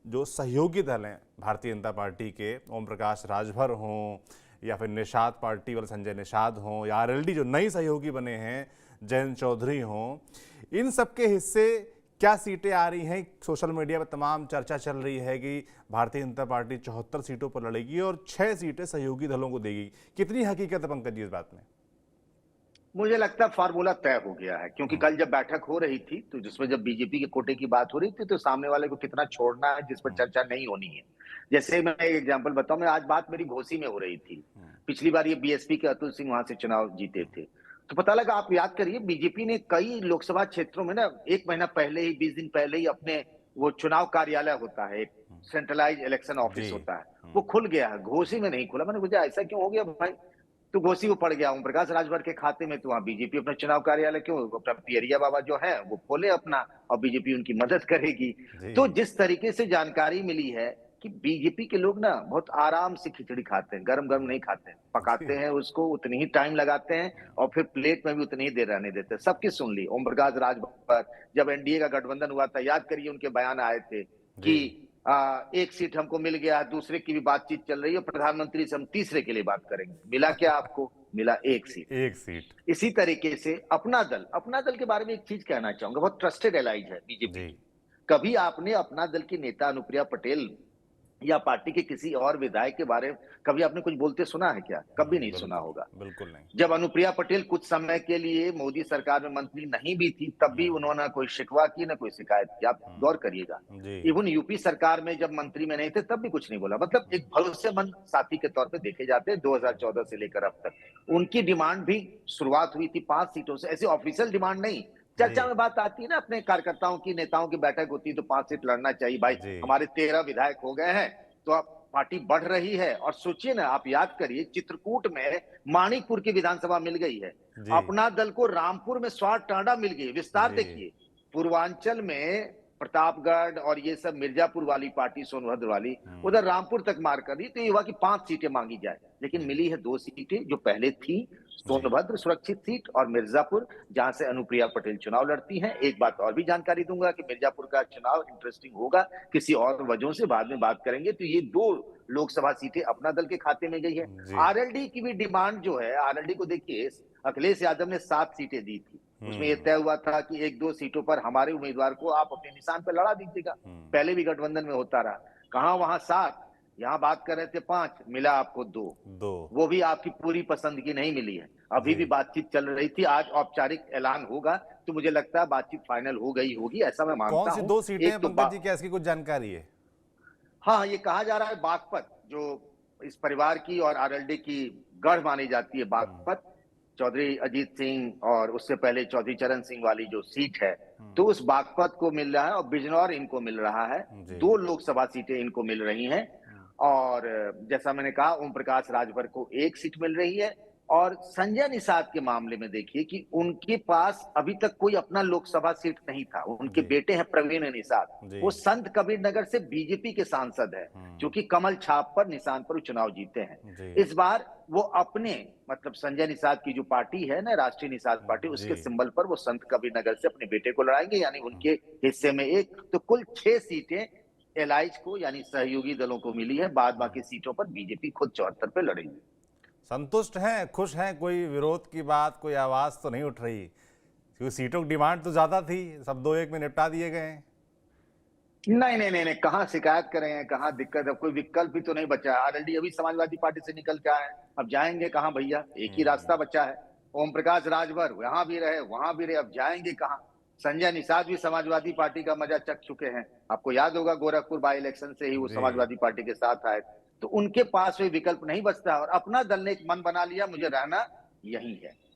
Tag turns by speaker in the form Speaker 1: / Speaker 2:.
Speaker 1: जो सहयोगी दल हैं भारतीय जनता पार्टी के, ओम प्रकाश राजभर हों या फिर निषाद पार्टी वाले संजय निषाद हों या आरएलडी जो नई सहयोगी बने हैं जयंत चौधरी हों, इन सब के हिस्से क्या सीटें आ रही हैं? सोशल मीडिया पर तमाम चर्चा चल रही है कि भारतीय जनता पार्टी 74 सीटों पर लड़ेगी और 6 सीटें सहयोगी दलों को देगी। कितनी हकीकत है पंकज जी इस बात में?
Speaker 2: मुझे लगता है फार्मूला तय हो गया है, क्योंकि कल जब बैठक हो रही थी तो जिसमें जब बीजेपी के कोटे की बात हो रही थी तो सामने वाले को कितना छोड़ना है जिस पर चर्चा नहीं होनी है। जैसे मैं एक एग्जांपल बताऊं, मैं आज बात मेरी घोसी में हो रही थी। पिछली बार ये बीएसपी के अतुल सिंह वहां से चुनाव जीते थे, तो पता लगा, आप याद करिए, बीजेपी ने कई लोकसभा क्षेत्रों में ना 1 महीना पहले ही, 20 दिन पहले ही अपने वो चुनाव कार्यालय होता है, एक सेंट्रलाइज इलेक्शन
Speaker 1: जी।
Speaker 2: ऑफिस होता है, वो खुल गया है। घोसी में नहीं खुला। मैंने पूछा ऐसा क्यों हो गया भाई? तो घोसी वो पड़ गया ओम प्रकाश राजभर के खाते में, तो वहां बीजेपी अपना चुनाव कार्यालय क्यों, अपना पियरिया बाबा जो है वो खोले अपना, और बीजेपी उनकी मदद करेगी।
Speaker 1: जी।
Speaker 2: तो जिस तरीके से जानकारी मिली है कि बीजेपी के लोग ना बहुत आराम से खिचड़ी खाते हैं, गरम गरम नहीं खाते हैं,
Speaker 1: जी।
Speaker 2: पकाते हैं उसको, उतनी ही टाइम लगाते हैं और फिर प्लेट में भी उतनी ही देर रहने देते हैं। सबकी सुन ली ओम प्रकाश राजभर। जब एनडीए का गठबंधन हुआ था, याद करिए, उनके बयान आए थे
Speaker 1: जी।
Speaker 2: कि एक सीट हमको मिल गया, दूसरे की भी बातचीत चल रही है, प्रधानमंत्री से हम तीसरे के लिए बात करेंगे। मिला क्या आपको? मिला एक सीट।
Speaker 1: एक सीट।
Speaker 2: इसी तरीके से अपना दल के बारे में एक चीज कहना चाहूंगा, बहुत ट्रस्टेड एलाइज है बीजेपी
Speaker 1: जी।
Speaker 2: की। कभी आपने अपना दल की नेता अनुप्रिया पटेल या पार्टी के किसी और विधायक के बारे में कभी आपने कुछ बोलते सुना है क्या? कभी नहीं सुना
Speaker 1: बिल्कुल।
Speaker 2: होगा।
Speaker 1: बिल्कुल नहीं।
Speaker 2: जब अनुप्रिया पटेल कुछ समय के लिए मोदी सरकार में मंत्री नहीं भी थी, तब भी उन्होंने कोई शिकवा की, ना कोई शिकायत की। आप गौर करिएगा।
Speaker 1: जी।
Speaker 2: इवन यूपी सरकार में जब मंत्री में नहीं थे, तब भी कुछ नहीं बोला। मतलब एक भरोसेमंद साथी के तौर पे देखे जाते हैं 2014 से लेकर अब तक। उनकी डिमांड भी शुरुआत हुई थी 5 सीटों से, ऐसी ऑफिशियल डिमांड नहीं। चर्चा
Speaker 1: जी।
Speaker 2: में बात आती है ना, अपने कार्यकर्ताओं की, नेताओं की बैठक होती है तो 5 सीट लड़ना चाहिए भाई।
Speaker 1: जी।
Speaker 2: हमारे 13 विधायक हो गए हैं, तो अब पार्टी बढ़ रही है। और सोचिए ना, आप याद करिए, चित्रकूट में माणिकपुर की विधानसभा मिल गई है।
Speaker 1: जी।
Speaker 2: अपना दल को रामपुर में स्वार टांडा मिल गई। विस्तार
Speaker 1: जी।
Speaker 2: देखिए। पूर्वांचल में प्रतापगढ़ और ये सब मिर्जापुर वाली पार्टी, सोनभद्र वाली, उधर रामपुर तक मार कर दी। तो ये हुआ कि 5 सीटें मांगी जाए, लेकिन मिली है 2 सीटें जो पहले थी।
Speaker 1: जी।
Speaker 2: सोनभद्र सुरक्षित सीट और मिर्जापुर, जहां से अनुप्रिया पटेल चुनाव लड़ती हैं। एक बात और भी जानकारी दूंगा कि मिर्जापुर का चुनाव इंटरेस्टिंग होगा, किसी और वजहों से बाद में बात करेंगे। तो ये 2 लोकसभा सीटें अपना दल के खाते में गई है।
Speaker 1: जी।
Speaker 2: आरएलडी की भी डिमांड जो है, आरएलडी को देखिए, अखिलेश यादव ने 7 सीटें दी थी। उसमें यह तय हुआ था कि 1-2 सीटों पर हमारे उम्मीदवार को आप अपने निशान पर लड़ा दीजिएगा। पहले भी गठबंधन में होता रहा। कहां वहां 7, यहां बात कर रहे थे 5, मिला आपको 2।
Speaker 1: दो।
Speaker 2: वो भी आपकी पूरी पसंद की नहीं मिली है। अभी
Speaker 1: जी।
Speaker 2: भी बातचीत चल रही थी। आज औपचारिक ऐलान होगा, तो मुझे लगता है बातचीत फाइनल हो गई होगी, ऐसा मैं
Speaker 1: कौन
Speaker 2: मानता
Speaker 1: सी
Speaker 2: हूं।
Speaker 1: 2 सीटें हैं
Speaker 2: एक तो
Speaker 1: पंकज जी? क्या इसकी कुछ जानकारी है?
Speaker 2: हाँ, ये कहा जा रहा है बागपत, जो इस परिवार की और आरएलडी की गढ़ मानी जाती है, बागपत, चौधरी अजीत सिंह और उससे पहले चौधरी चरण सिंह वाली जो सीट है, तो उस बागपत को मिल रहा है और बिजनौर इनको मिल रहा है।
Speaker 1: जी।
Speaker 2: 2 लोकसभा सीटें इनको मिल रही हैं। और जैसा मैंने कहा, ओम प्रकाश राजभर को 1 सीट मिल रही है। और संजय निषाद के मामले में देखिए कि उनके पास अभी तक कोई अपना लोकसभा सीट नहीं था। उनके
Speaker 1: जी।
Speaker 2: बेटे हैं प्रवीण निषाद,
Speaker 1: जी।
Speaker 2: वो संत कबीर नगर से बीजेपी के सांसद है, जो कि कमल छाप पर, निशान पर चुनाव जीते हैं।
Speaker 1: जी।
Speaker 2: इस बार वो अपने, मतलब संजय निषाद की जो पार्टी है ना, राष्ट्रीय निषाद पार्टी,
Speaker 1: जी।
Speaker 2: उसके सिंबल पर वो संत कबीर नगर से अपने बेटे को लड़ाएंगे, यानी उनके हिस्से में एक। तो कुल 6 सीटें एलाइज को, यानी सहयोगी दलों को मिली है। बाद बाकी सीटों पर बीजेपी खुद 74 पे लड़ेगी।
Speaker 1: संतुष्ट हैं, खुश हैं? कोई विरोध की बात, कोई आवाज तो नहीं उठ रही? क्योंकि सीटों की डिमांड तो ज्यादा थी, सब 2-1 में निपटा दिए गए हैं।
Speaker 2: नहीं, नहीं, नहीं, नहीं, कहाँ शिकायत करें, कहाँ दिक्कत है? कोई विकल्प भी तो नहीं बचा है। ऑलरेडी अभी समाजवादी पार्टी से निकल के आए हैं, अब जाएँगे कहाँ भैया? एक ही रास्ता बचा है। ओम प्रकाश राजभर यहाँ भी रहे, वहाँ भी रहे, अब जाएँगे कहाँ? संजय निषाद भी समाजवादी पार्टी का मजा चख चुके हैं। आपको याद होगा, गोरखपुर बाई इलेक्शन से ही वो
Speaker 1: जी।
Speaker 2: समाजवादी पार्टी के साथ आए। तो उनके पास कोई विकल्प नहीं बचता, और अपना दल ने एक मन बना लिया, मुझे रहना यहीं है।